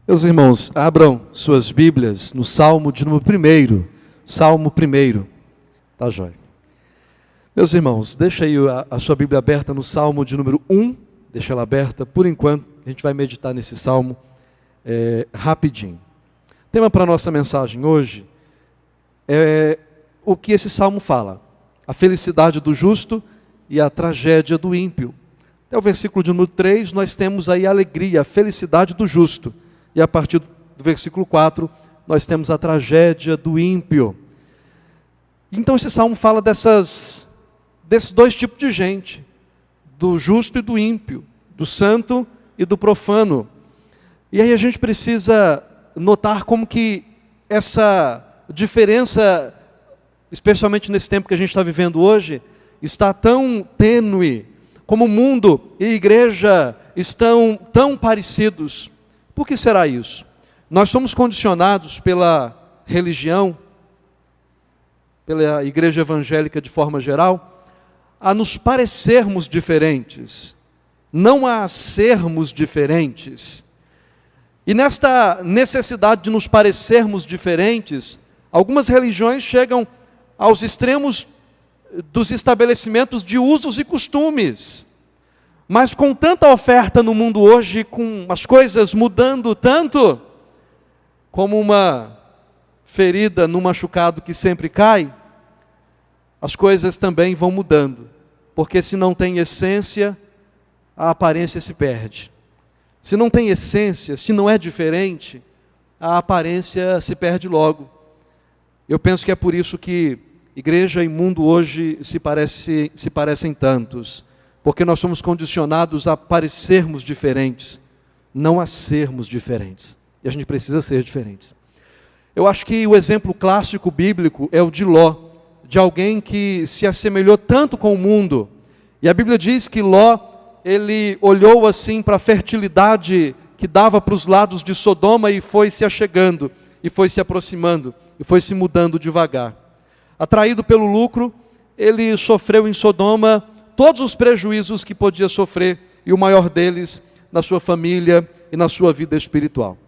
Meus irmãos, abram suas Bíblias no Salmo de número 1. Salmo 1. Tá jóia. Meus irmãos, deixa aí a sua Bíblia aberta no Salmo de número 1. Deixa ela aberta, por enquanto. A gente vai meditar nesse Salmo rapidinho. O tema para a nossa mensagem hoje é o que esse Salmo fala. A felicidade do justo e a tragédia do ímpio. Até o versículo de número 3, nós temos aí a alegria, a felicidade do justo. E a partir do versículo 4, nós temos a tragédia do ímpio. Então esse salmo fala desses dois tipos de gente, do justo e do ímpio, do santo e do profano. E aí a gente precisa notar como que essa diferença, especialmente nesse tempo que a gente está vivendo hoje, está tão tênue, como o mundo e a igreja estão tão parecidos. Por que será isso? Nós somos condicionados pela religião, pela igreja evangélica de forma geral, a nos parecermos diferentes, não a sermos diferentes. E nesta necessidade de nos parecermos diferentes, algumas religiões chegam aos extremos dos estabelecimentos de usos e costumes. Mas com tanta oferta no mundo hoje, com as coisas mudando tanto, como uma ferida no machucado que sempre cai, as coisas também vão mudando. Porque se não tem essência, a aparência se perde. Se não tem essência, se não é diferente, a aparência se perde logo. Eu penso que é por isso que igreja e mundo hoje se parecem tantos. Porque nós somos condicionados a parecermos diferentes, não a sermos diferentes. E a gente precisa ser diferentes. Eu acho que o exemplo clássico bíblico é o de Ló, de alguém que se assemelhou tanto com o mundo. E a Bíblia diz que Ló, ele olhou assim para a fertilidade que dava para os lados de Sodoma e foi se achegando, e foi se aproximando, e foi se mudando devagar. Atraído pelo lucro, ele sofreu em Sodoma todos os prejuízos que podia sofrer, e o maior deles na sua família e na sua vida espiritual.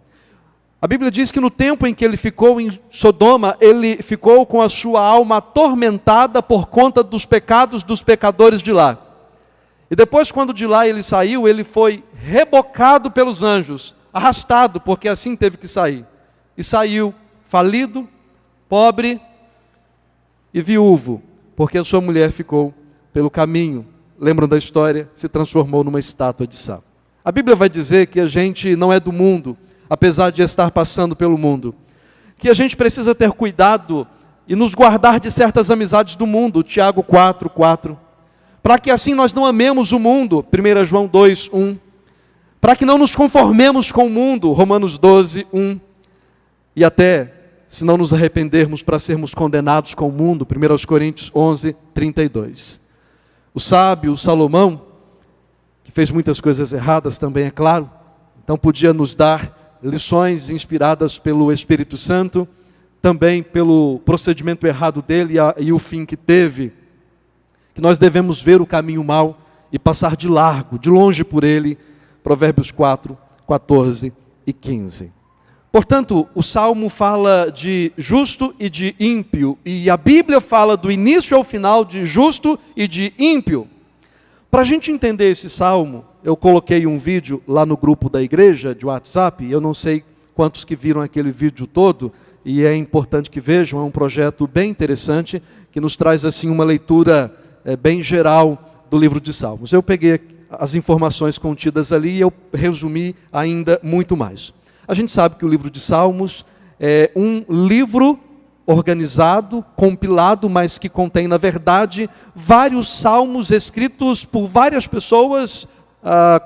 A Bíblia diz que no tempo em que ele ficou em Sodoma, ele ficou com a sua alma atormentada por conta dos pecados dos pecadores de lá. E depois, quando de lá ele saiu, ele foi rebocado pelos anjos, arrastado, porque assim teve que sair. E saiu falido, pobre e viúvo, porque a sua mulher ficou pelo caminho, lembram da história, se transformou numa estátua de sal. A Bíblia vai dizer que a gente não é do mundo, apesar de estar passando pelo mundo. Que a gente precisa ter cuidado e nos guardar de certas amizades do mundo, Tiago 4:4. Para que assim nós não amemos o mundo, 1 João 2:1. Para que não nos conformemos com o mundo, Romanos 12:1. E até, se não nos arrependermos para sermos condenados com o mundo, 1 Coríntios 11:32. O sábio Salomão, que fez muitas coisas erradas também, é claro, então podia nos dar lições inspiradas pelo Espírito Santo, também pelo procedimento errado dele e o fim que teve, que nós devemos ver o caminho mau e passar de largo, de longe por ele, Provérbios 4:14 e 15. Portanto, o Salmo fala de justo e de ímpio, e a Bíblia fala do início ao final de justo e de ímpio. Para a gente entender esse Salmo, eu coloquei um vídeo lá no grupo da igreja, de WhatsApp, eu não sei quantos que viram aquele vídeo todo, e é importante que vejam, é um projeto bem interessante, que nos traz assim uma leitura bem geral do livro de Salmos. Eu peguei as informações contidas ali e eu resumi ainda muito mais. A gente sabe que o livro de Salmos é um livro organizado, compilado, mas que contém, na verdade, vários salmos escritos por várias pessoas,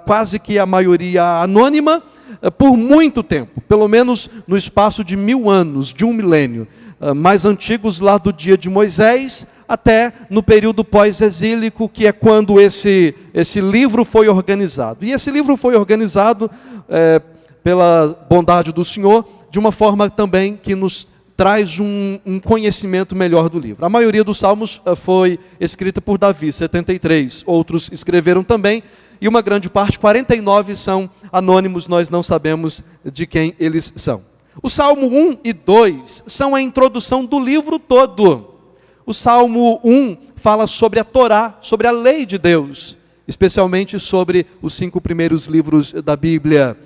quase que a maioria anônima, por muito tempo, pelo menos no espaço de 1000 anos, de um milênio, mais antigos lá do dia de Moisés, até no período pós-exílico, que é quando esse livro foi organizado. E esse livro foi organizado pela bondade do Senhor, de uma forma também que nos traz um conhecimento melhor do livro. A maioria dos salmos foi escrita por Davi, 73. Outros escreveram também, e uma grande parte, 49, são anônimos, nós não sabemos de quem eles são. O Salmo 1 e 2 são a introdução do livro todo. O Salmo 1 fala sobre a Torá, sobre a lei de Deus, especialmente sobre os 5 primeiros livros da Bíblia.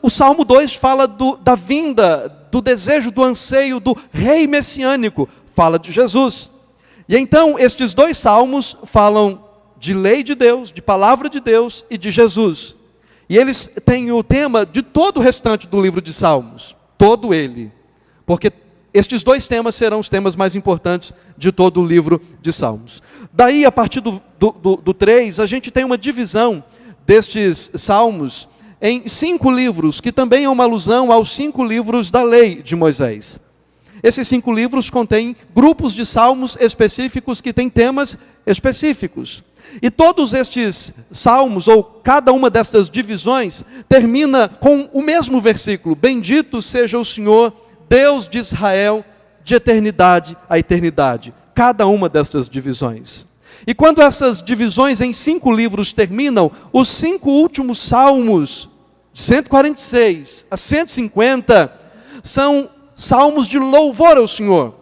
O Salmo 2 fala da vinda, do desejo, do anseio do rei messiânico, fala de Jesus. E então estes 2 salmos falam de lei de Deus, de palavra de Deus e de Jesus. E eles têm o tema de todo o restante do livro de Salmos, todo ele, porque estes 2 temas serão os temas mais importantes de todo o livro de Salmos. Daí, a partir do 3, a gente tem uma divisão destes salmos em 5 livros, que também é uma alusão aos 5 livros da lei de Moisés. Esses 5 livros contêm grupos de salmos específicos que têm temas específicos. E todos estes salmos, ou cada uma destas divisões, termina com o mesmo versículo: bendito seja o Senhor, Deus de Israel, de eternidade a eternidade. Cada uma destas divisões. E quando essas divisões em 5 livros terminam, os 5 últimos salmos, de 146 a 150, são salmos de louvor ao Senhor.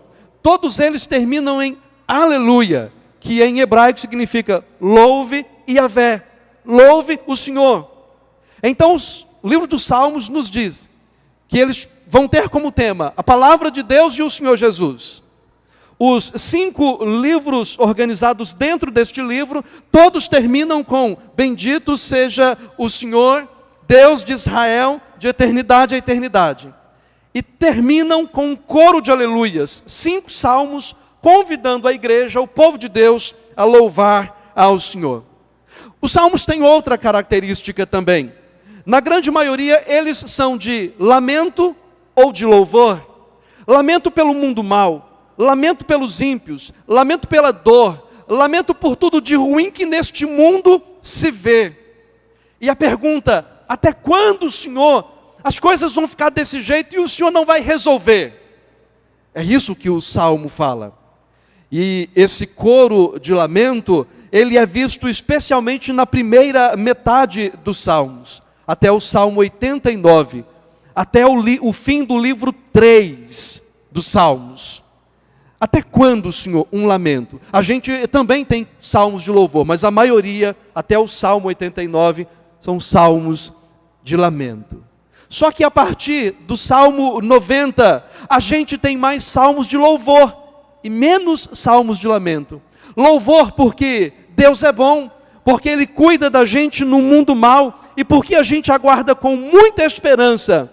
Todos eles terminam em aleluia, que em hebraico significa louve Yahvé, louve o Senhor. Então o livro dos Salmos nos diz que eles vão ter como tema a palavra de Deus e o Senhor Jesus. Os 5 livros organizados dentro deste livro, todos terminam com bendito seja o Senhor, Deus de Israel, de eternidade a eternidade. E terminam com um coro de aleluias, 5 salmos convidando a igreja, o povo de Deus, a louvar ao Senhor. Os salmos têm outra característica também. Na grande maioria, eles são de lamento ou de louvor. Lamento pelo mundo mau, lamento pelos ímpios, lamento pela dor, lamento por tudo de ruim que neste mundo se vê. E a pergunta: até quando, Senhor, as coisas vão ficar desse jeito e o Senhor não vai resolver? É isso que o Salmo fala. E esse coro de lamento, ele é visto especialmente na primeira metade dos Salmos, até o Salmo 89, até o fim do livro 3 dos Salmos. Até quando, Senhor, um lamento? A gente também tem salmos de louvor, mas a maioria, até o Salmo 89, são salmos de lamento. Só que a partir do Salmo 90, a gente tem mais salmos de louvor e menos salmos de lamento. Louvor porque Deus é bom, porque Ele cuida da gente no mundo mau e porque a gente aguarda com muita esperança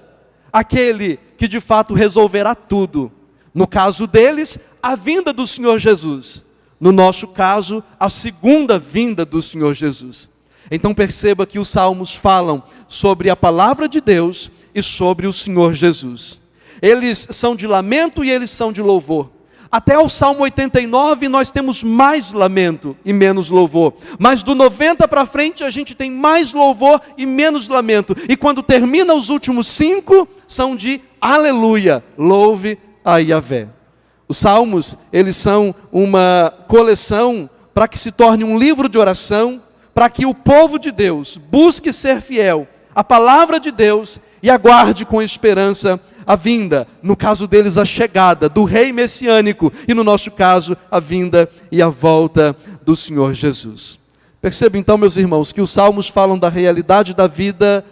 aquele que de fato resolverá tudo. No caso deles, a vinda do Senhor Jesus. No nosso caso, a segunda vinda do Senhor Jesus. Então perceba que os salmos falam sobre a palavra de Deus e sobre o Senhor Jesus. Eles são de lamento e eles são de louvor. Até o Salmo 89 nós temos mais lamento e menos louvor. Mas do 90 para frente a gente tem mais louvor e menos lamento. E quando termina os últimos 5, são de aleluia, louve a Yahvé. Os salmos, eles são uma coleção para que se torne um livro de oração, para que o povo de Deus busque ser fiel à palavra de Deus e aguarde com esperança a vinda, no caso deles a chegada do rei messiânico, e no nosso caso a vinda e a volta do Senhor Jesus. Perceba então, meus irmãos, que os salmos falam da realidade da vida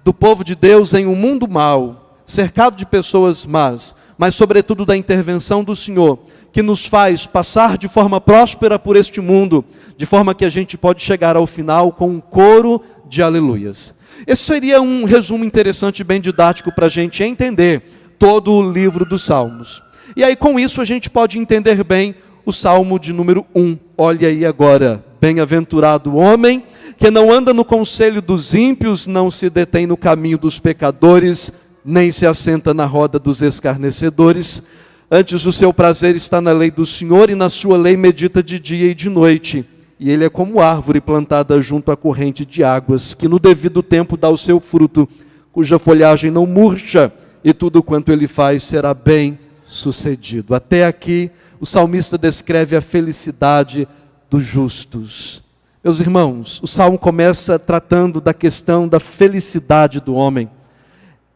do povo de Deus em um mundo mau, cercado de pessoas más, mas sobretudo da intervenção do Senhor, que nos faz passar de forma próspera por este mundo, de forma que a gente pode chegar ao final com um coro de aleluias. Esse seria um resumo interessante e bem didático para a gente entender todo o livro dos Salmos. E aí com isso a gente pode entender bem o Salmo de número 1. Olha aí agora: bem-aventurado o homem que não anda no conselho dos ímpios, não se detém no caminho dos pecadores, nem se assenta na roda dos escarnecedores. Antes o seu prazer está na lei do Senhor, e na sua lei medita de dia e de noite. E ele é como árvore plantada junto à corrente de águas, que no devido tempo dá o seu fruto, cuja folhagem não murcha, e tudo quanto ele faz será bem sucedido. Até aqui o salmista descreve a felicidade dos justos. Meus irmãos, o Salmo começa tratando da questão da felicidade do homem.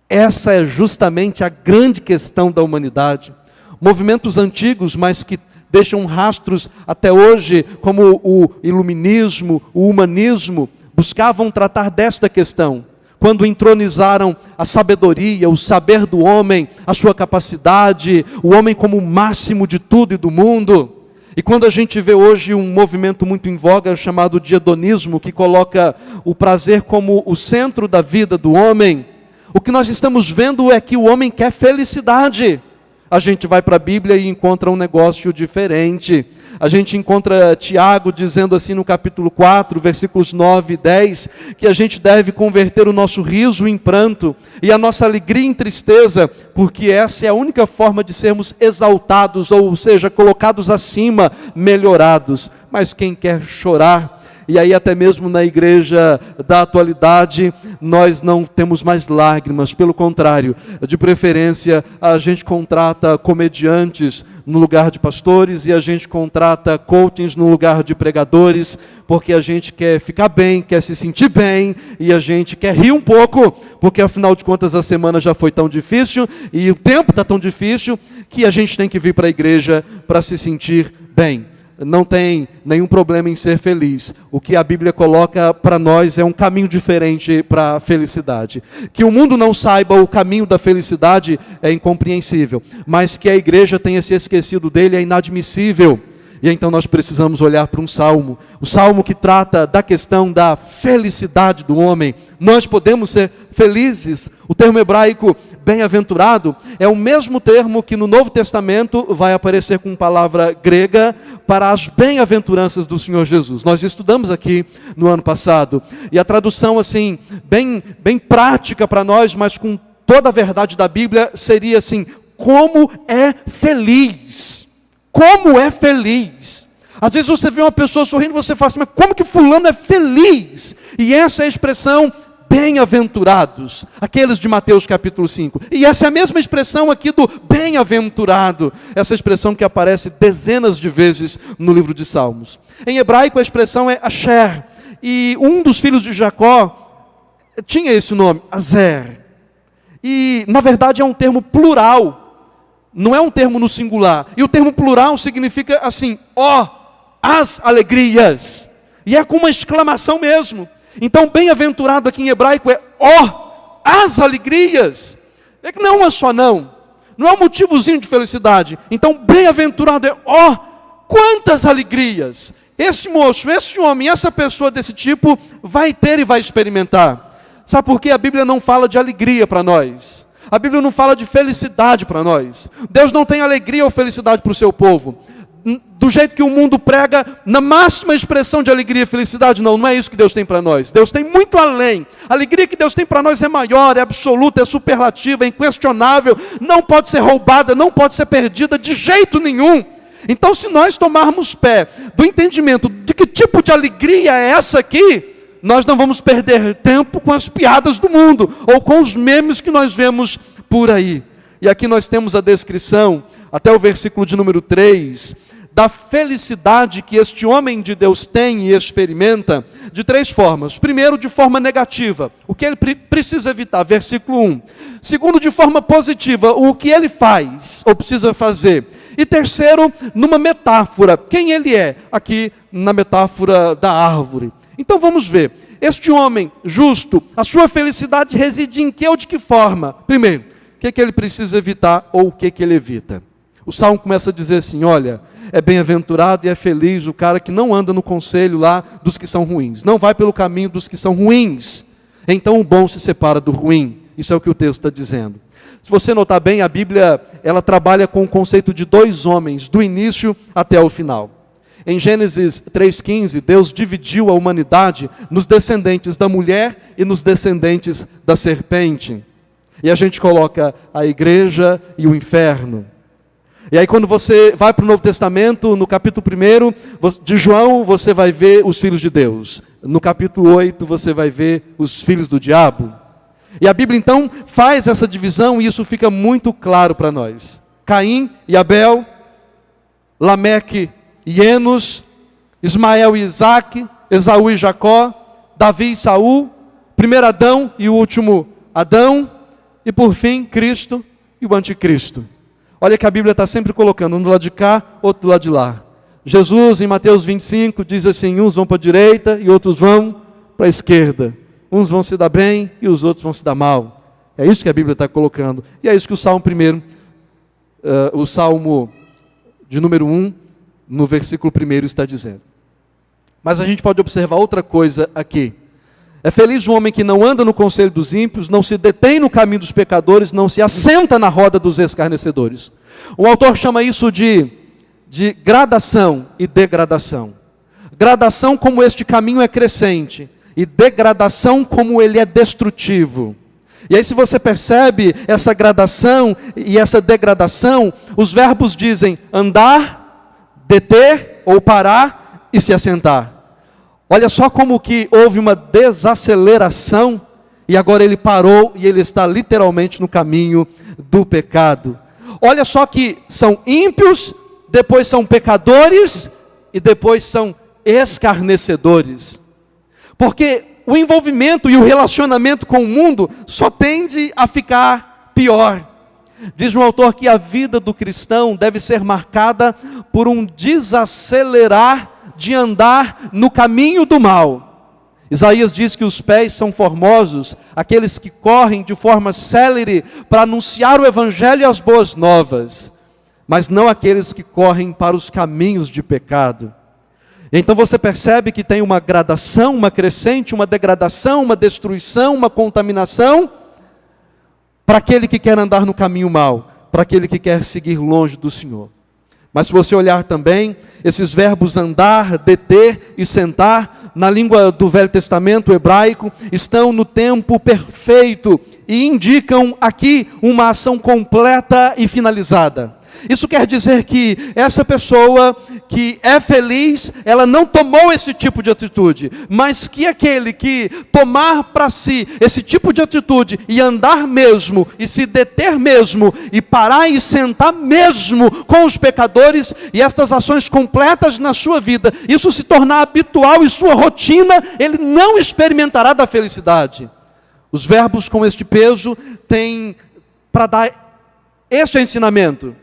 Essa é justamente a grande questão da humanidade. Movimentos antigos, mas que deixam rastros até hoje, como o iluminismo, o humanismo, buscavam tratar desta questão. Quando entronizaram a sabedoria, o saber do homem, a sua capacidade, o homem como o máximo de tudo e do mundo. E quando a gente vê hoje um movimento muito em voga chamado de hedonismo, que coloca o prazer como o centro da vida do homem, o que nós estamos vendo é que o homem quer felicidade. A gente vai para a Bíblia e encontra um negócio diferente. A gente encontra Tiago dizendo assim no capítulo 4, versículos 9 e 10, que a gente deve converter o nosso riso em pranto e a nossa alegria em tristeza, porque essa é a única forma de sermos exaltados, ou seja, colocados acima, melhorados. Mas quem quer chorar, e aí até mesmo na igreja da atualidade, nós não temos mais lágrimas, pelo contrário, de preferência a gente contrata comediantes no lugar de pastores e a gente contrata coachings no lugar de pregadores, porque a gente quer ficar bem, quer se sentir bem e a gente quer rir um pouco, porque afinal de contas a semana já foi tão difícil e o tempo está tão difícil que a gente tem que vir para a igreja para se sentir bem. Não tem nenhum problema em ser feliz. O que a Bíblia coloca para nós é um caminho diferente para a felicidade. Que o mundo não saiba o caminho da felicidade é incompreensível, mas que a igreja tenha se esquecido dele é inadmissível. E então nós precisamos olhar para um salmo, o salmo que trata da questão da felicidade do homem. Nós podemos ser felizes. O termo hebraico bem-aventurado é o mesmo termo que no Novo Testamento vai aparecer com palavra grega para as bem-aventuranças do Senhor Jesus. Nós estudamos aqui no ano passado, e a tradução assim, bem prática para nós, mas com toda a verdade da Bíblia, seria assim: como é feliz. Como é feliz. Às vezes você vê uma pessoa sorrindo e você fala assim, mas como que fulano é feliz? E essa é a expressão bem-aventurados, aqueles de Mateus capítulo 5. E essa é a mesma expressão aqui do bem-aventurado, essa expressão que aparece dezenas de vezes no livro de Salmos. Em hebraico a expressão é Asher, e um dos filhos de Jacó tinha esse nome, Azer. E na verdade é um termo plural, não é um termo no singular. E o termo plural significa assim, ó, as alegrias. E é com uma exclamação mesmo. Então, bem-aventurado aqui em hebraico é ó, as alegrias. É que não é só não é um motivozinho de felicidade. Então, bem-aventurado é ó, quantas alegrias. Esse moço, esse homem, essa pessoa desse tipo vai ter e vai experimentar. Sabe por quê? A Bíblia não fala de alegria para nós. A Bíblia não fala de felicidade para nós. Deus não tem alegria ou felicidade para o seu povo. Do jeito que o mundo prega, na máxima expressão de alegria e felicidade, não é isso que Deus tem para nós. Deus tem muito além. A alegria que Deus tem para nós é maior, é absoluta, é superlativa, é inquestionável, não pode ser roubada, não pode ser perdida de jeito nenhum. Então, se nós tomarmos pé do entendimento de que tipo de alegria é essa aqui, nós não vamos perder tempo com as piadas do mundo, ou com os memes que nós vemos por aí. E aqui nós temos a descrição, até o versículo de número 3, da felicidade que este homem de Deus tem e experimenta, de 3 formas. Primeiro, de forma negativa, o que ele precisa evitar, versículo 1. Segundo, de forma positiva, o que ele faz, ou precisa fazer. E terceiro, numa metáfora, quem ele é, aqui na metáfora da árvore. Então vamos ver, este homem justo, a sua felicidade reside em que ou de que forma? Primeiro, o que ele precisa evitar ou o que ele evita? O Salmo começa a dizer assim, olha, é bem-aventurado e é feliz o cara que não anda no conselho lá dos que são ruins, não vai pelo caminho dos que são ruins, então o bom se separa do ruim. Isso é o que o texto está dizendo. Se você notar bem, a Bíblia, ela trabalha com o conceito de 2 homens, do início até o final. Em Gênesis 3,15, Deus dividiu a humanidade nos descendentes da mulher e nos descendentes da serpente. E a gente coloca a igreja e o inferno. E aí quando você vai para o Novo Testamento, no capítulo 1 de João, você vai ver os filhos de Deus. No capítulo 8, você vai ver os filhos do diabo. E a Bíblia então faz essa divisão e isso fica muito claro para nós. Caim e Abel, Lameque e Enos, Ismael e Isaque, Esaú e Jacó, Davi e Saul, primeiro Adão e o último Adão, e por fim Cristo e o anticristo. Olha que a Bíblia está sempre colocando um do lado de cá, outro do lado de lá. Jesus, em Mateus 25, diz assim: uns vão para a direita e outros vão para a esquerda. Uns vão se dar bem e os outros vão se dar mal. É isso que a Bíblia está colocando. E é isso que o Salmo o Salmo de número 1, no versículo 1 está dizendo. Mas a gente pode observar outra coisa aqui. É feliz o homem que não anda no conselho dos ímpios, não se detém no caminho dos pecadores, não se assenta na roda dos escarnecedores. O autor chama isso de gradação e degradação. Gradação como este caminho é crescente, e degradação como ele é destrutivo. E aí, se você percebe essa gradação e essa degradação, os verbos dizem andar, deter ou parar e se assentar. Olha só como que houve uma desaceleração e agora ele parou e ele está literalmente no caminho do pecado. Olha só que são ímpios, depois são pecadores e depois são escarnecedores. Porque o envolvimento e o relacionamento com o mundo só tende a ficar pior. Diz um autor que a vida do cristão deve ser marcada por um desacelerar de andar no caminho do mal. Isaías diz que os pés são formosos, aqueles que correm de forma célere para anunciar o evangelho e as boas novas, mas não aqueles que correm para os caminhos de pecado. Então você percebe que tem uma gradação, uma crescente, uma degradação, uma destruição, uma contaminação, para aquele que quer andar no caminho mau, para aquele que quer seguir longe do Senhor. Mas se você olhar também, esses verbos andar, deter e sentar, na língua do Velho Testamento hebraico, estão no tempo perfeito e indicam aqui uma ação completa e finalizada. Isso quer dizer que essa pessoa que é feliz, ela não tomou esse tipo de atitude, mas que aquele que tomar para si esse tipo de atitude e andar mesmo, e se deter mesmo, e parar e sentar mesmo com os pecadores, e estas ações completas na sua vida, isso se tornar habitual em sua rotina, ele não experimentará da felicidade. Os verbos com este peso têm para dar este ensinamento.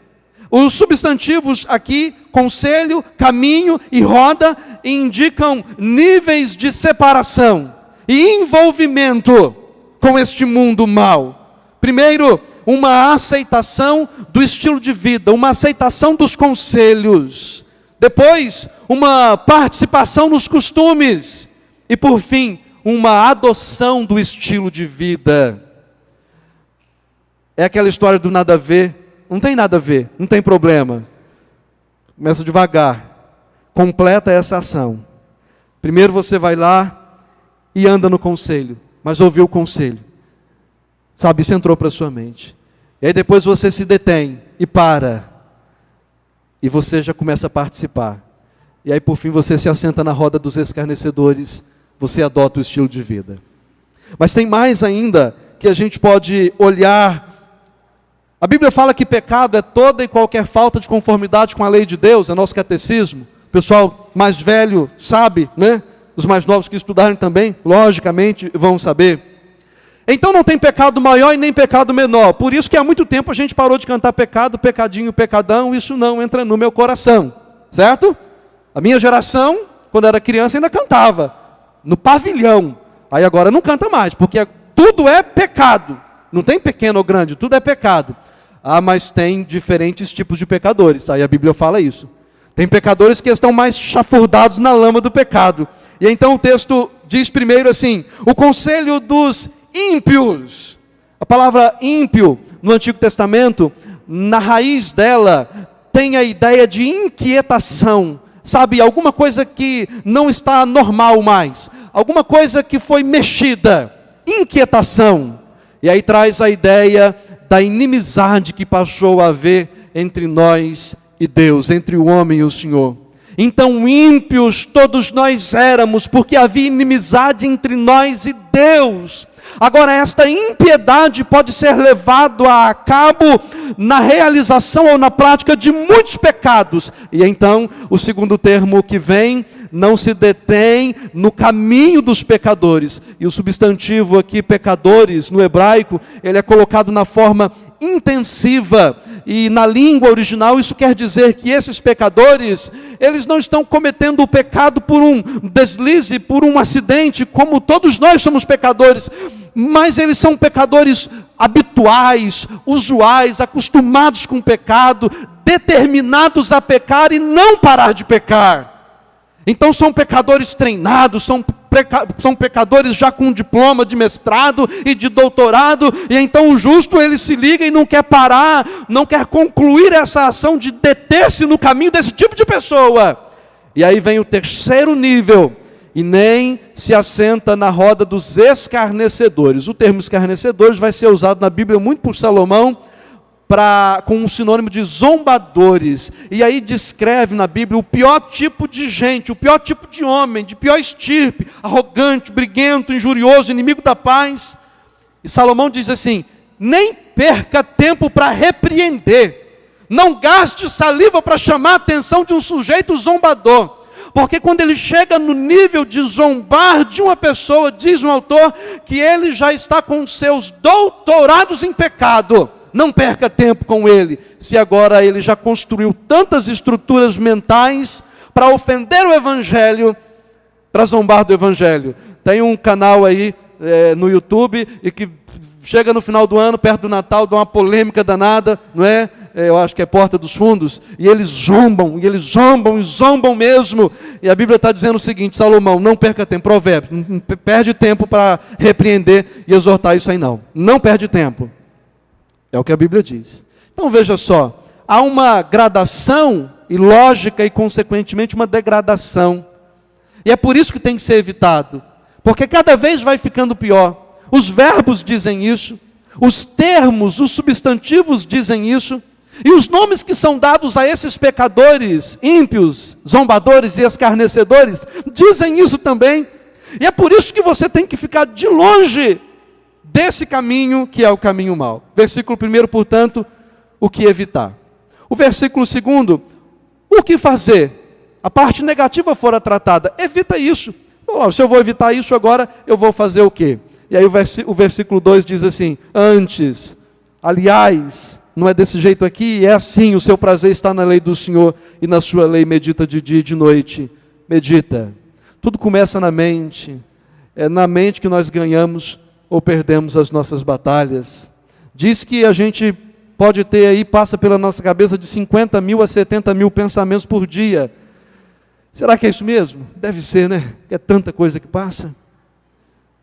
Os substantivos aqui, conselho, caminho e roda, indicam níveis de separação e envolvimento com este mundo mau. Primeiro, uma aceitação do estilo de vida, uma aceitação dos conselhos. Depois, uma participação nos costumes. E por fim, uma adoção do estilo de vida. É aquela história do nada a ver. Não tem nada a ver, não tem problema. Começa devagar. Completa essa ação. Primeiro você vai lá e anda no conselho. Mas ouviu o conselho. Sabe, isso entrou para a sua mente. E aí depois você se detém e para. E você já começa a participar. E aí por fim você se assenta na roda dos escarnecedores. Você adota o estilo de vida. Mas tem mais ainda que a gente pode olhar. A Bíblia fala que pecado é toda e qualquer falta de conformidade com a lei de Deus, é nosso catecismo. O pessoal mais velho sabe, né? Os mais novos que estudarem também, logicamente, vão saber. Então não tem pecado maior e nem pecado menor. Por isso que há muito tempo a gente parou de cantar pecado, pecadinho, pecadão, isso não entra no meu coração. Certo? A minha geração, quando era criança, ainda cantava. No pavilhão. Aí agora não canta mais, porque tudo é pecado. Não tem pequeno ou grande, tudo é pecado. Ah, mas tem diferentes tipos de pecadores. Aí a Bíblia fala isso. Tem pecadores que estão mais chafurdados na lama do pecado. E então o texto diz primeiro assim: o conselho dos ímpios. A palavra ímpio, no Antigo Testamento, na raiz dela, tem a ideia de inquietação. Sabe, alguma coisa que não está normal mais. Alguma coisa que foi mexida. Inquietação. E aí traz a ideia da inimizade que passou a haver entre nós e Deus, entre o homem e o Senhor. Então ímpios todos nós éramos, porque havia inimizade entre nós e Deus. Agora, esta impiedade pode ser levada a cabo na realização ou na prática de muitos pecados. E então, o segundo termo que vem, não se detém no caminho dos pecadores. E o substantivo aqui, pecadores, no hebraico, ele é colocado na forma intensiva. E na língua original isso quer dizer que esses pecadores, eles não estão cometendo o pecado por um deslize, por um acidente, como todos nós somos pecadores, mas eles são pecadores habituais, usuais, acostumados com o pecado, determinados a pecar e não parar de pecar. Então são pecadores treinados, são pecadores já com diploma de mestrado e de doutorado, e então o justo ele se liga e não quer parar, não quer concluir essa ação de deter-se no caminho desse tipo de pessoa. E aí vem o terceiro nível, e nem se assenta na roda dos escarnecedores. O termo escarnecedores vai ser usado na Bíblia muito por Salomão, com um sinônimo de zombadores, e aí descreve na Bíblia o pior tipo de gente, o pior tipo de homem, de pior estirpe, arrogante, briguento, injurioso, inimigo da paz. E Salomão diz assim: nem perca tempo para repreender, não gaste saliva para chamar a atenção de um sujeito zombador, porque quando ele chega no nível de zombar de uma pessoa, diz um autor, que ele já está com seus doutorados em pecado. Não perca tempo com ele, se agora ele já construiu tantas estruturas mentais para ofender o Evangelho, para zombar do Evangelho. Tem um canal aí no YouTube, e que chega no final do ano, perto do Natal, dá uma polêmica danada, não é? Eu acho que é Porta dos Fundos, e eles zombam mesmo. E a Bíblia está dizendo o seguinte: Salomão, não perca tempo, Provérbios, não perde tempo para repreender e exortar isso aí não. Não perde tempo. É o que a Bíblia diz. Então veja só, há uma gradação, e lógica, e consequentemente uma degradação. E é por isso que tem que ser evitado, porque cada vez vai ficando pior. Os verbos dizem isso, os termos, os substantivos dizem isso, e os nomes que são dados a esses pecadores, ímpios, zombadores e escarnecedores, dizem isso também. E é por isso que você tem que ficar de longe desse caminho que é o caminho mau. Versículo 1, portanto, o que evitar. O versículo 2, o que fazer? A parte negativa fora tratada, evita isso. Se eu vou evitar isso agora, eu vou fazer o quê? E aí o versículo 2 diz assim: antes, aliás, não é desse jeito aqui, é assim, o seu prazer está na lei do Senhor, e na sua lei medita de dia e de noite. Medita. Tudo começa na mente. É na mente que nós ganhamos ou perdemos as nossas batalhas. Diz que a gente pode ter aí, passa pela nossa cabeça de 50 mil a 70 mil pensamentos por dia. Será que é isso mesmo? Deve ser, né? É tanta coisa que passa.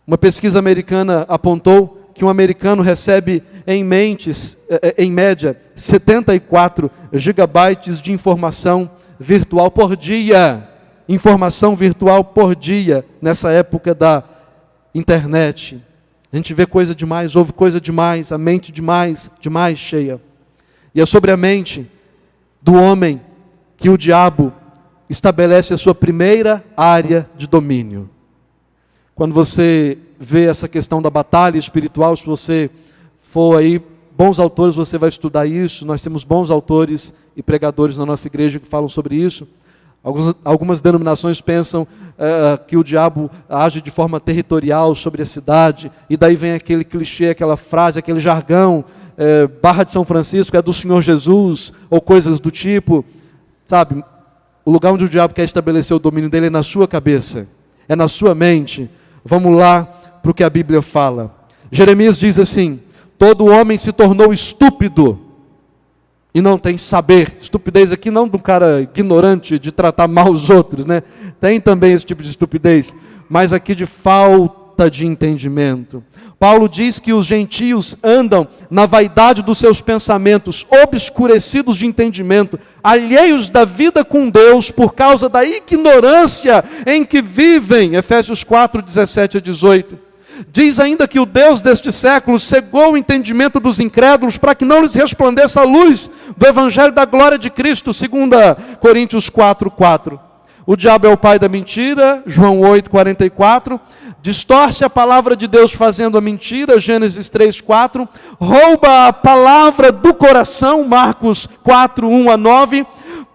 Uma pesquisa americana apontou que um americano recebe em média, 74 gigabytes de informação virtual por dia. Informação virtual por dia, nessa época da internet. A gente vê coisa demais, ouve coisa demais, a mente demais cheia. E é sobre a mente do homem que o diabo estabelece a sua primeira área de domínio. Quando você vê essa questão da batalha espiritual, se você for aí, bons autores, você vai estudar isso. Nós temos bons autores e pregadores na nossa igreja que falam sobre isso. Algumas denominações pensam que o diabo age de forma territorial sobre a cidade, e daí vem aquele clichê, aquela frase, aquele jargão, Barra de São Francisco é do Senhor Jesus, ou coisas do tipo, sabe? O lugar onde o diabo quer estabelecer o domínio dele é na sua cabeça, é na sua mente. Vamos lá para o que a Bíblia fala. Jeremias diz assim: todo homem se tornou estúpido e não tem saber. Estupidez aqui não do cara ignorante de tratar mal os outros, né? Tem também esse tipo de estupidez, mas aqui de falta de entendimento. Paulo diz que os gentios andam na vaidade dos seus pensamentos, obscurecidos de entendimento, alheios da vida com Deus por causa da ignorância em que vivem. Efésios 4, 17 a 18. Diz ainda que o Deus deste século cegou o entendimento dos incrédulos para que não lhes resplandeça a luz do Evangelho da glória de Cristo, 2 Coríntios 4, 4. O diabo é o pai da mentira, João 8:44. Distorce a palavra de Deus fazendo a mentira, Gênesis 3:4. Rouba a palavra do coração, Marcos 4:1-9.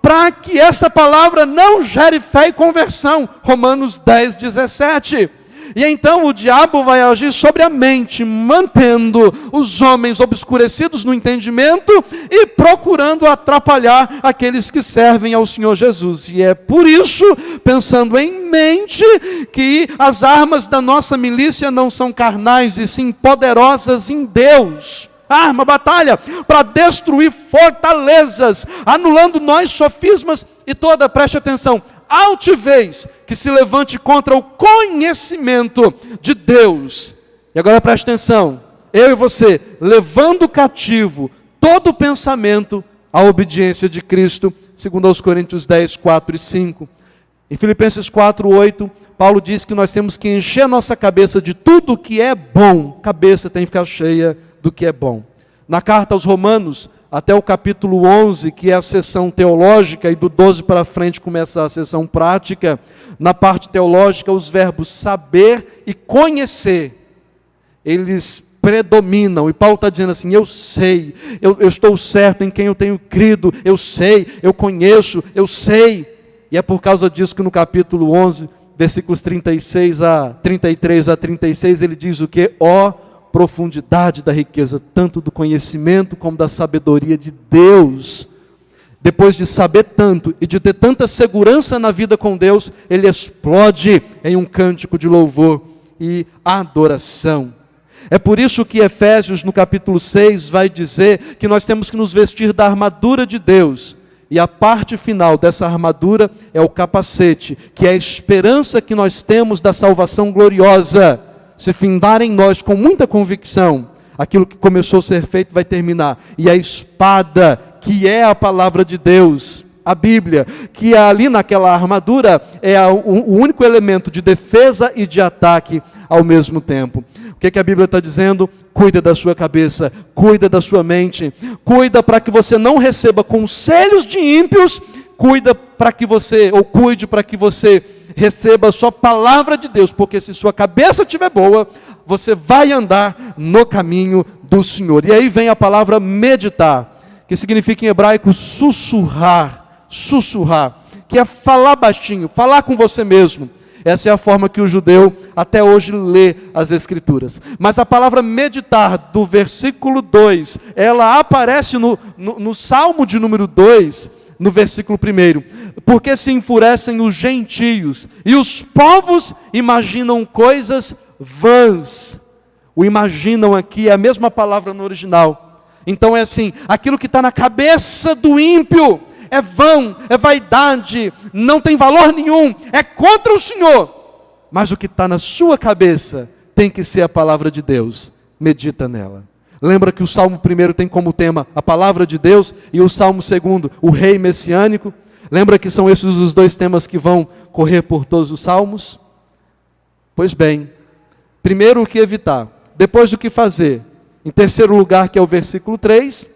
Para que essa palavra não gere fé e conversão, Romanos 10:17. E então o diabo vai agir sobre a mente, mantendo os homens obscurecidos no entendimento e procurando atrapalhar aqueles que servem ao Senhor Jesus. E é por isso, pensando em mente, que as armas da nossa milícia não são carnais, e sim poderosas em Deus. Arma, batalha, para destruir fortalezas, anulando nós sofismas e toda, preste atenção, altivez que se levante contra o conhecimento de Deus. E agora preste atenção, eu e você, levando cativo todo pensamento à obediência de Cristo, segundo aos Coríntios 10:4-5. Em Filipenses 4:8, Paulo diz que nós temos que encher a nossa cabeça de tudo que é bom. Cabeça tem que ficar cheia do que é bom. Na carta aos Romanos, até o capítulo 11, que é a sessão teológica, e do 12 para frente começa a sessão prática, na parte teológica, os verbos saber e conhecer, eles predominam. E Paulo está dizendo assim, eu sei, eu estou certo em quem eu tenho crido, eu sei, eu conheço, eu sei. E é por causa disso que no capítulo 11, versículos 33-36, ele diz o quê? Profundidade da riqueza, tanto do conhecimento como da sabedoria de Deus. Depois de saber tanto e de ter tanta segurança na vida com Deus, ele explode em um cântico de louvor e adoração. É por isso que Efésios, no capítulo 6, vai dizer que nós temos que nos vestir da armadura de Deus. E a parte final dessa armadura é o capacete, que é a esperança que nós temos da salvação gloriosa. Se findar em nós com muita convicção, aquilo que começou a ser feito vai terminar. E a espada, que é a palavra de Deus, a Bíblia, que ali naquela armadura é o único elemento de defesa e de ataque ao mesmo tempo. O que a Bíblia está dizendo? Cuida da sua cabeça, cuida da sua mente, cuida para que você não receba conselhos de ímpios, cuide para que você receba a sua palavra de Deus, porque se sua cabeça estiver boa, você vai andar no caminho do Senhor. E aí vem a palavra meditar, que significa em hebraico sussurrar, que é falar baixinho, falar com você mesmo. Essa é a forma que o judeu até hoje lê as Escrituras. Mas a palavra meditar, do versículo 2, ela aparece no Salmo de número 2, no versículo 1. Porque se enfurecem os gentios, e os povos imaginam coisas vãs. O imaginam aqui é a mesma palavra no original. Então é assim, aquilo que está na cabeça do ímpio é vão, é vaidade, não tem valor nenhum, é contra o Senhor. Mas o que está na sua cabeça tem que ser a palavra de Deus. Medita nela. Lembra que o Salmo 1 tem como tema a palavra de Deus, e o Salmo 2, o rei messiânico. Lembra que são esses os dois temas que vão correr por todos os salmos? Pois bem, primeiro o que evitar, depois o que fazer. Em terceiro lugar, que é o versículo 3,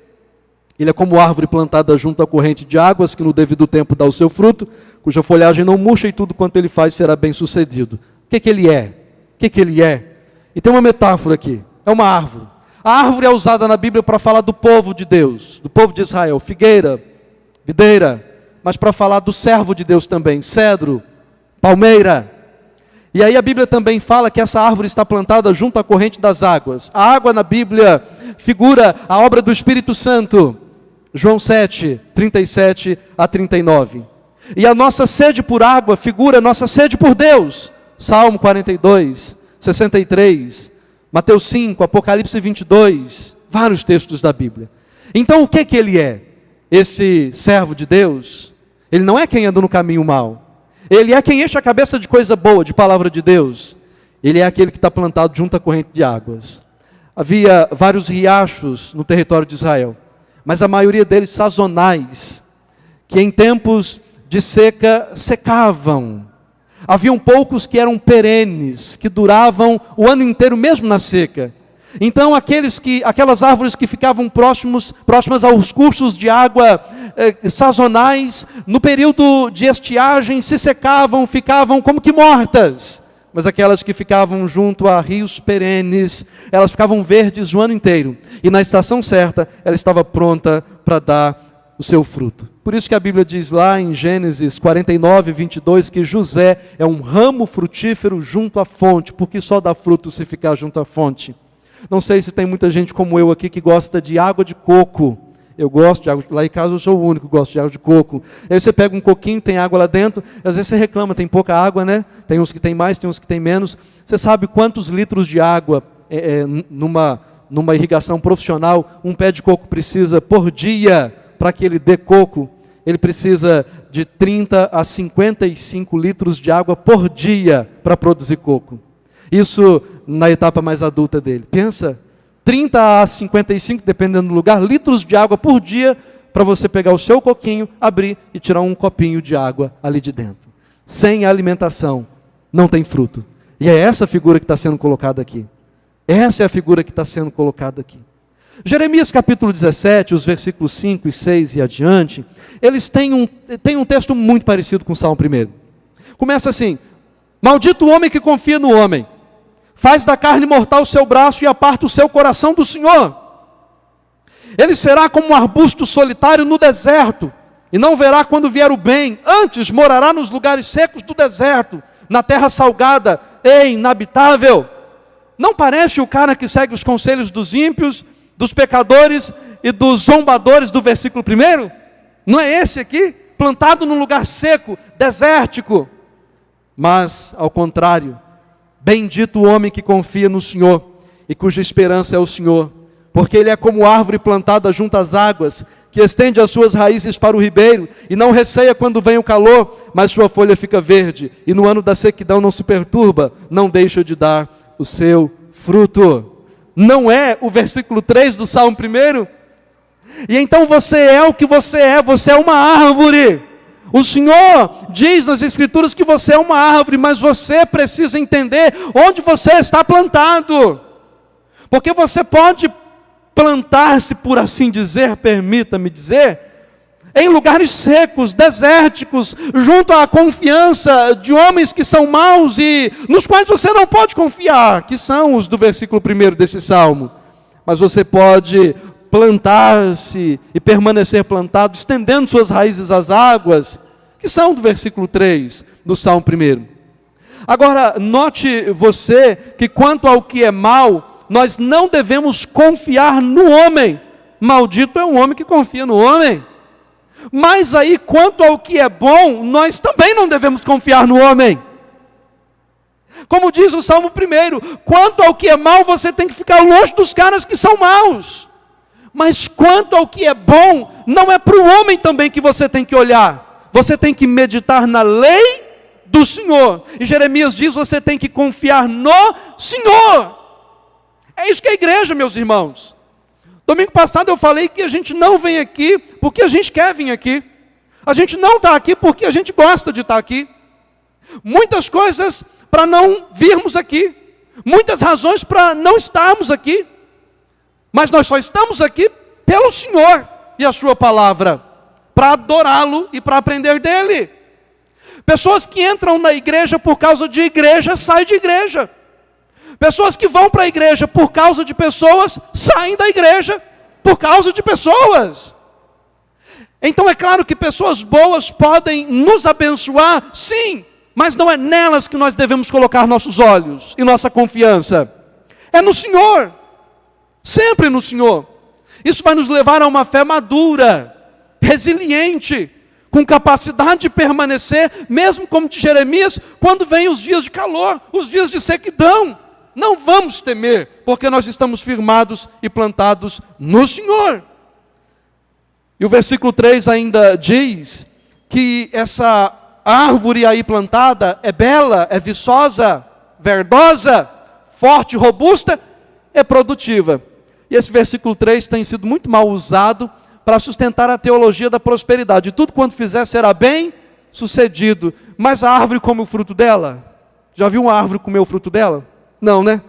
ele é como árvore plantada junto à corrente de águas, que no devido tempo dá o seu fruto, cuja folhagem não murcha, e tudo quanto ele faz será bem sucedido. O que ele é? O que ele é? E tem uma metáfora aqui, é uma árvore. A árvore é usada na Bíblia para falar do povo de Deus, do povo de Israel, figueira, videira, mas para falar do servo de Deus também, cedro, palmeira. E aí a Bíblia também fala que essa árvore está plantada junto à corrente das águas. A água na Bíblia figura a obra do Espírito Santo, João 7, 37-39. E a nossa sede por água figura a nossa sede por Deus, Salmo 42, 63, Mateus 5, Apocalipse 22, vários textos da Bíblia. Então o que ele é? Esse servo de Deus, ele não é quem anda no caminho mau. Ele é quem enche a cabeça de coisa boa, de palavra de Deus. Ele é aquele que está plantado junto à corrente de águas. Havia vários riachos no território de Israel, mas a maioria deles sazonais, que em tempos de seca secavam. Haviam poucos que eram perenes, que duravam o ano inteiro mesmo na seca. Então aquelas árvores que ficavam próximas aos cursos de água sazonais, no período de estiagem se secavam, ficavam como que mortas. Mas aquelas que ficavam junto a rios perenes, elas ficavam verdes o ano inteiro. E na estação certa, ela estava pronta para dar o seu fruto. Por isso que a Bíblia diz lá em Gênesis 49, 22, que José é um ramo frutífero junto à fonte, porque só dá fruto se ficar junto à fonte. Não sei se tem muita gente como eu aqui que gosta de água de coco. Eu gosto de água, lá em casa eu sou o único que gosta de água de coco. Aí você pega um coquinho, tem água lá dentro, às vezes você reclama, tem pouca água, né? Tem uns que tem mais, tem uns que tem menos. Você sabe quantos litros de água numa irrigação profissional um pé de coco precisa por dia para que ele dê coco? Ele precisa de 30 a 55 litros de água por dia para produzir coco. Isso na etapa mais adulta dele. Pensa, 30 a 55, dependendo do lugar, litros de água por dia para você pegar o seu coquinho, abrir e tirar um copinho de água ali de dentro. Sem alimentação, não tem fruto. E é essa figura que está sendo colocada aqui. Essa é a figura que está sendo colocada aqui. Jeremias capítulo 17, os versículos 5 e 6 e adiante, eles têm um texto muito parecido com o Salmo 1. Começa assim: maldito o homem que confia no homem, faz da carne mortal o seu braço e aparta o seu coração do Senhor. Ele será como um arbusto solitário no deserto, e não verá quando vier o bem. Antes morará nos lugares secos do deserto, na terra salgada e inabitável. Não parece o cara que segue os conselhos dos ímpios, dos pecadores e dos zombadores do versículo 1? Não é esse aqui? Plantado num lugar seco, desértico. Mas, ao contrário, bendito o homem que confia no Senhor e cuja esperança é o Senhor, porque ele é como árvore plantada junto às águas, que estende as suas raízes para o ribeiro, e não receia quando vem o calor, mas sua folha fica verde, e no ano da sequidão não se perturba, não deixa de dar o seu fruto. Não é o versículo 3 do Salmo 1? E então você é o que você é uma árvore. O Senhor diz nas Escrituras que você é uma árvore, mas você precisa entender onde você está plantado. Porque você pode plantar-se, por assim dizer, permita-me dizer, em lugares secos, desérticos, junto à confiança de homens que são maus e nos quais você não pode confiar, que são os do versículo 1 desse salmo. Mas você pode plantar-se e permanecer plantado, estendendo suas raízes às águas, que são do versículo 3 do Salmo 1. Agora, note você que quanto ao que é mal, nós não devemos confiar no homem. Maldito é o homem que confia no homem. Mas aí, quanto ao que é bom, nós também não devemos confiar no homem. Como diz o Salmo 1, quanto ao que é mal, você tem que ficar longe dos caras que são maus. Mas quanto ao que é bom, não é para o homem também que você tem que olhar. Você tem que meditar na lei do Senhor. E Jeremias diz, você tem que confiar no Senhor. É isso que é a igreja, meus irmãos. Domingo passado eu falei que a gente não vem aqui porque a gente quer vir aqui. A gente não está aqui porque a gente gosta de estar aqui. Muitas coisas para não virmos aqui. Muitas razões para não estarmos aqui. Mas nós só estamos aqui pelo Senhor e a sua palavra, para adorá-lo e para aprender dele. Pessoas que entram na igreja por causa de igreja, saem de igreja. Pessoas que vão para a igreja por causa de pessoas, saem da igreja por causa de pessoas. Então é claro que pessoas boas podem nos abençoar, sim, mas não é nelas que nós devemos colocar nossos olhos e nossa confiança. É no Senhor, sempre no Senhor. Isso vai nos levar a uma fé madura, resiliente, com capacidade de permanecer, mesmo como de Jeremias, quando vem os dias de calor, os dias de sequidão. Não vamos temer, porque nós estamos firmados e plantados no Senhor. E o versículo 3 ainda diz que essa árvore aí plantada é bela, é viçosa, verdosa, forte, robusta, é produtiva. E esse versículo 3 tem sido muito mal usado para sustentar a teologia da prosperidade. Tudo quanto fizer será bem sucedido. Mas a árvore come o fruto dela? Já viu uma árvore comer o fruto dela? Não, né?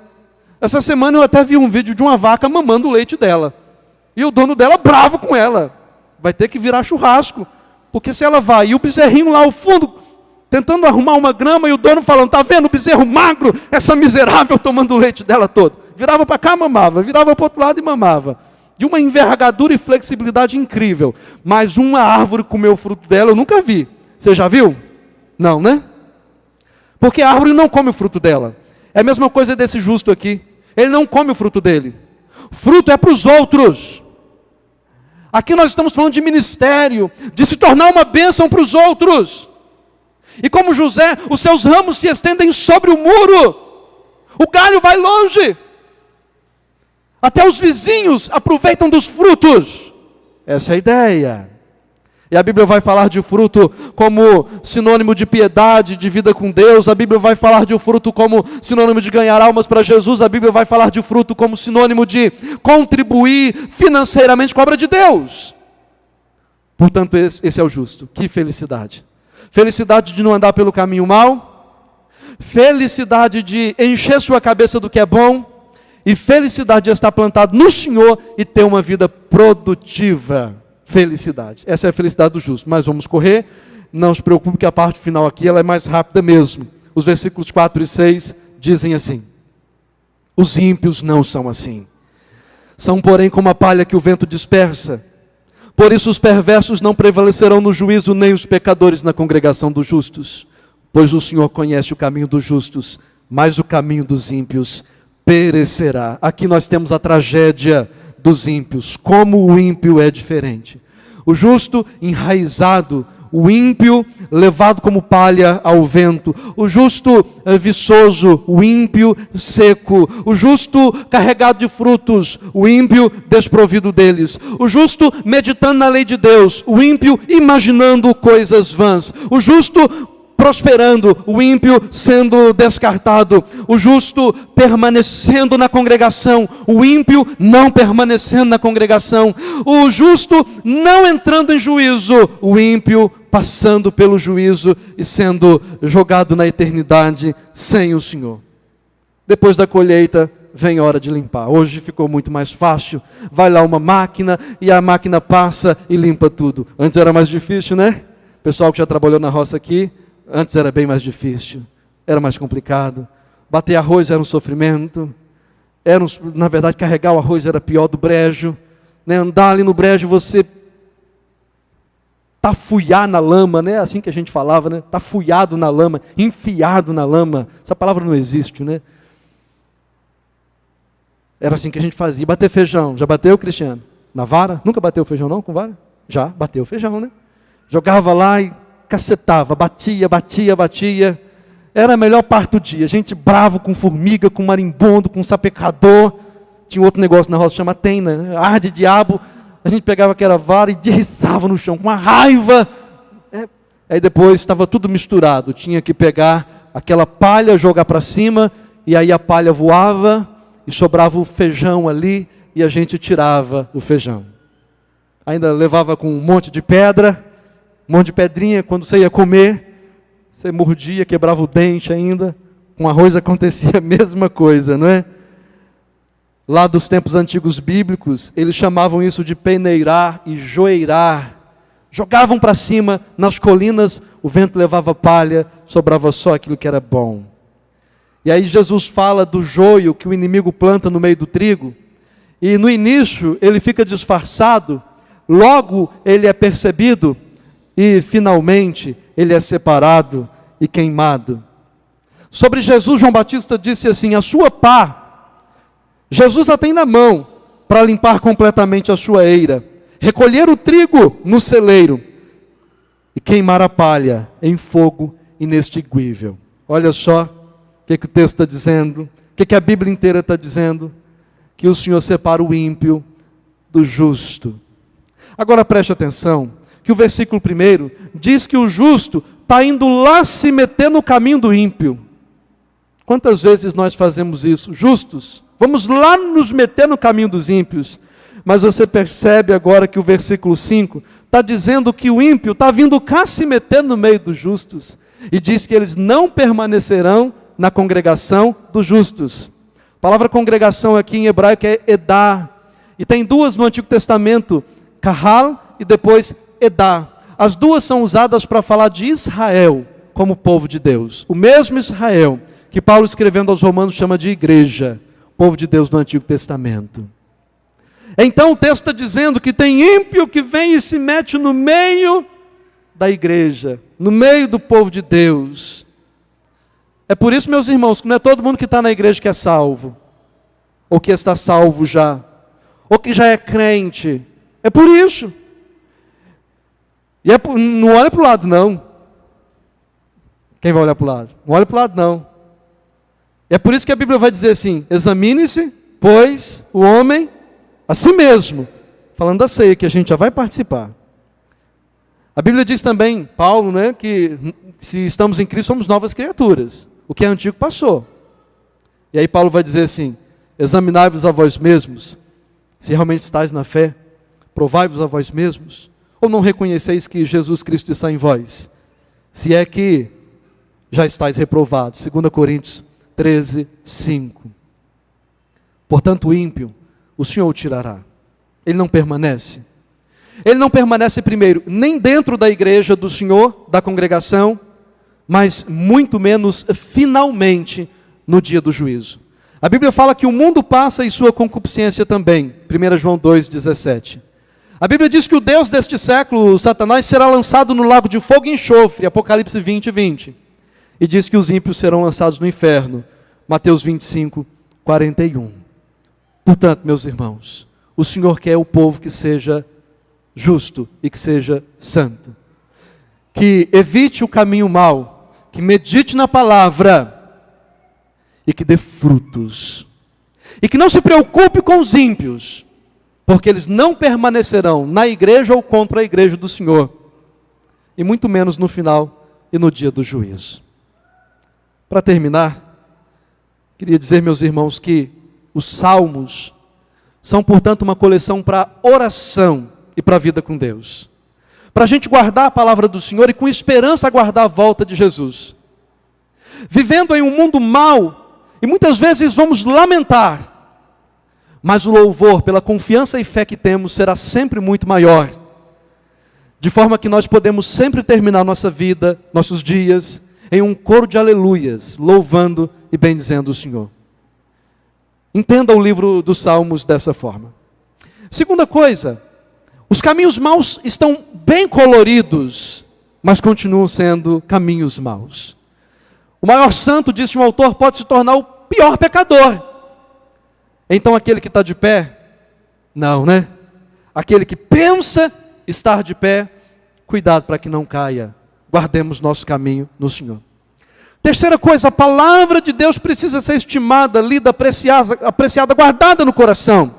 Essa semana eu até vi um vídeo de uma vaca mamando o leite dela. E o dono dela bravo com ela. vai ter que virar churrasco. Porque se ela vai, e o bezerrinho lá ao fundo, tentando arrumar uma grama, e o dono falando, está vendo o bezerro magro, essa miserável tomando o leite dela todo. Virava para cá, mamava, virava para o outro lado e mamava. De uma envergadura e flexibilidade incrível. Mas uma árvore comeu o fruto dela, eu nunca vi. Você já viu? Não, né? Porque a árvore não come o fruto dela. É a mesma coisa desse justo aqui. Ele não come o fruto dele. O fruto é para os outros. Aqui nós estamos falando de ministério, de se tornar uma bênção para os outros. E como José, os seus ramos se estendem sobre o muro. O galho vai longe. Até os vizinhos aproveitam dos frutos. Essa é a ideia. E a Bíblia vai falar de fruto como sinônimo de piedade, de vida com Deus. A Bíblia vai falar de fruto como sinônimo de ganhar almas para Jesus. A Bíblia vai falar de fruto como sinônimo de contribuir financeiramente com a obra de Deus. Portanto, esse é o justo. Que felicidade. Felicidade de não andar pelo caminho mau. Felicidade de encher sua cabeça do que é bom. E felicidade de estar plantado no Senhor e ter uma vida produtiva. Felicidade. Essa é a felicidade do justo. Mas vamos correr. Não se preocupe que a parte final aqui ela é mais rápida mesmo. Os versículos 4 e 6 dizem assim. Os ímpios não são assim. São, porém, como a palha que o vento dispersa. Por isso os perversos não prevalecerão no juízo, nem os pecadores na congregação dos justos. Pois o Senhor conhece o caminho dos justos, mas o caminho dos ímpios perecerá. Aqui nós temos a tragédia dos ímpios. Como o ímpio é diferente. O justo enraizado, o ímpio levado como palha ao vento. O justo viçoso, o ímpio seco. O justo carregado de frutos, o ímpio desprovido deles. O justo meditando na lei de Deus, o ímpio imaginando coisas vãs. O justo prosperando, o ímpio sendo descartado, o justo permanecendo na congregação, o ímpio não permanecendo na congregação, o justo não entrando em juízo, o ímpio passando pelo juízo e sendo jogado na eternidade sem o Senhor. Depois da colheita, vem a hora de limpar. Hoje ficou muito mais fácil. Vai lá uma máquina e a máquina passa e limpa tudo. Antes era mais difícil, né? O pessoal que já trabalhou na roça aqui, antes era bem mais difícil, era mais complicado. Bater arroz era um sofrimento. Na verdade, carregar o arroz era pior do brejo. Né? Andar ali no brejo, você tafuiar na lama, né? Assim que a gente falava, né? Tafuiado na lama, enfiado na lama. Essa palavra não existe, né? Era assim que a gente fazia. Bater feijão. Já bateu, Cristiano? Na vara? Nunca bateu feijão não com vara? Já, bateu feijão, né? Jogava lá e cacetava, batia. Era a melhor parte do dia. Gente bravo com formiga, com marimbondo, com sapecador. Tinha outro negócio na roça, chama tena, né? Ar de diabo. A gente pegava aquela vara e derriçava no chão com uma raiva. Aí depois estava tudo misturado. Tinha que pegar aquela palha, jogar para cima, e aí a palha voava e sobrava o feijão ali, e a gente tirava o feijão. Ainda levava com um monte de pedra, um monte de pedrinha. Quando você ia comer, você mordia, quebrava o dente ainda. Com arroz acontecia a mesma coisa, não é? Lá dos tempos antigos bíblicos, eles chamavam isso de peneirar e joeirar. Jogavam para cima, nas colinas, o vento levava palha, sobrava só aquilo que era bom. E aí Jesus fala do joio que o inimigo planta no meio do trigo. E no início ele fica disfarçado, logo ele é percebido, e finalmente ele é separado e queimado. Sobre Jesus, João Batista disse assim: a sua pá, Jesus a tem na mão para limpar completamente a sua eira, recolher o trigo no celeiro e queimar a palha em fogo inextinguível. Olha só o que o texto está dizendo, o que a Bíblia inteira está dizendo, que o Senhor separa o ímpio do justo. Agora preste atenção, que o versículo 1 diz que o justo está indo lá se meter no caminho do ímpio. Quantas vezes nós fazemos isso? Justos, vamos lá nos meter no caminho dos ímpios. Mas você percebe agora que o versículo 5 está dizendo que o ímpio está vindo cá se meter no meio dos justos. E diz que eles não permanecerão na congregação dos justos. A palavra congregação aqui em hebraico é edá. E tem duas no Antigo Testamento, kahal e depois Edá. As duas são usadas para falar de Israel como povo de Deus. O mesmo Israel que Paulo, escrevendo aos Romanos, chama de igreja, povo de Deus no Antigo Testamento. Então o texto está dizendo que tem ímpio que vem e se mete no meio da igreja, no meio do povo de Deus. É por isso, meus irmãos, que não é todo mundo que está na igreja que é salvo, ou que está salvo já, ou que já é crente. É por isso. E não olha para o lado, não. Quem vai olhar para o lado? Não olha para o lado, não. É por isso que a Bíblia vai dizer assim: examine-se, pois, o homem a si mesmo. Falando da ceia, que a gente já vai participar. A Bíblia diz também, Paulo, né, que se estamos em Cristo, somos novas criaturas. O que é antigo passou. E aí Paulo vai dizer assim: examinai-vos a vós mesmos, se realmente estáis na fé. Provai-vos a vós mesmos. Ou não reconheceis que Jesus Cristo está em vós? Se é que já estáis reprovados. 2 Coríntios 13, 5. Portanto, o ímpio, o Senhor o tirará. Ele não permanece. Ele não permanece primeiro, nem dentro da igreja do Senhor, da congregação, mas muito menos finalmente no dia do juízo. A Bíblia fala que o mundo passa e sua concupiscência também. 1 João 2,17. A Bíblia diz que o Deus deste século, Satanás, será lançado no lago de fogo e enxofre. Apocalipse 20, 20. E diz que os ímpios serão lançados no inferno. Mateus 25, 41. Portanto, meus irmãos, o Senhor quer o povo que seja justo e que seja santo, que evite o caminho mau, que medite na palavra e que dê frutos, e que não se preocupe com os ímpios, porque eles não permanecerão na igreja ou contra a igreja do Senhor, e muito menos no final e no dia do juízo. Para terminar, queria dizer, meus irmãos, que os salmos são, portanto, uma coleção para oração e para a vida com Deus. Para a gente guardar a palavra do Senhor e com esperança aguardar a volta de Jesus. Vivendo em um mundo mau, e muitas vezes vamos lamentar, mas o louvor pela confiança e fé que temos será sempre muito maior. De forma que nós podemos sempre terminar nossa vida, nossos dias, em um coro de aleluias, louvando e bendizendo o Senhor. Entenda o livro dos Salmos dessa forma. Segunda coisa, os caminhos maus estão bem coloridos, mas continuam sendo caminhos maus. O maior santo, disse um autor, pode se tornar o pior pecador. Então aquele que está de pé, não, né? Aquele que pensa estar de pé, cuidado para que não caia. Guardemos nosso caminho no Senhor. Terceira coisa, a palavra de Deus precisa ser estimada, lida, apreciada, guardada no coração.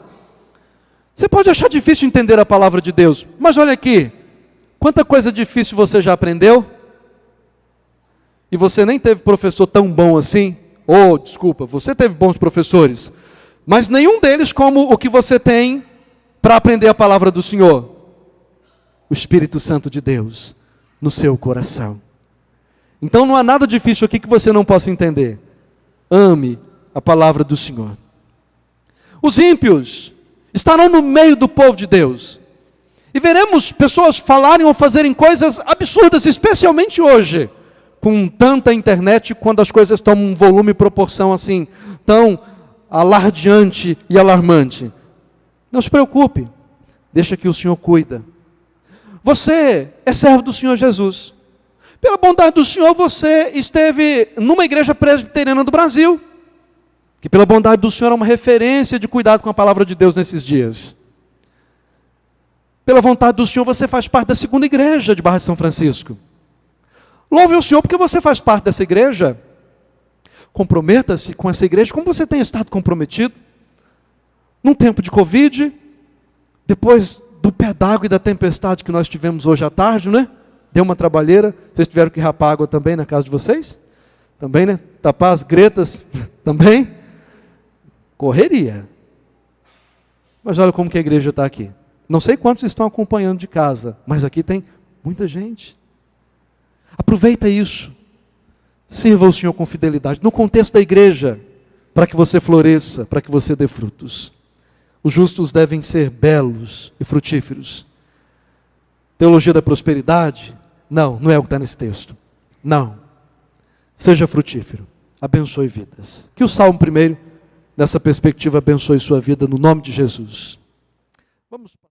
Você pode achar difícil entender a palavra de Deus, mas olha aqui, quanta coisa difícil você já aprendeu? E você nem teve professor tão bom assim? Ou, desculpa, você teve bons professores, mas nenhum deles como o que você tem para aprender a palavra do Senhor. O Espírito Santo de Deus no seu coração. Então não há nada difícil aqui que você não possa entender. Ame a palavra do Senhor. Os ímpios estarão no meio do povo de Deus. E veremos pessoas falarem ou fazerem coisas absurdas, especialmente hoje, com tanta internet, quando as coisas tomam um volume e proporção assim, tão alardeante e alarmante. Não se preocupe, deixa que o Senhor cuida. Você é servo do Senhor Jesus. Pela bondade do Senhor, você esteve numa igreja presbiteriana do Brasil, que pela bondade do Senhor é uma referência de cuidado com a palavra de Deus nesses dias. Pela vontade do Senhor, você faz parte da segunda igreja de Barra de São Francisco. Louve o Senhor porque você faz parte dessa igreja. Comprometa-se com essa igreja como você tem estado comprometido. Num tempo de Covid, depois do pé d'água e da tempestade que nós tivemos hoje à tarde, né? Deu uma trabalheira. Vocês tiveram que rapar água também na casa de vocês? Também, né? Tapar as gretas também? Correria. Mas olha como que a igreja está aqui. Não sei quantos estão acompanhando de casa, mas aqui tem muita gente. Aproveita isso. Sirva o Senhor com fidelidade, no contexto da igreja, para que você floresça, para que você dê frutos. Os justos devem ser belos e frutíferos. Teologia da prosperidade? Não, não é o que está nesse texto. Não. Seja frutífero. Abençoe vidas. Que o Salmo 1, nessa perspectiva, abençoe sua vida no nome de Jesus. Vamos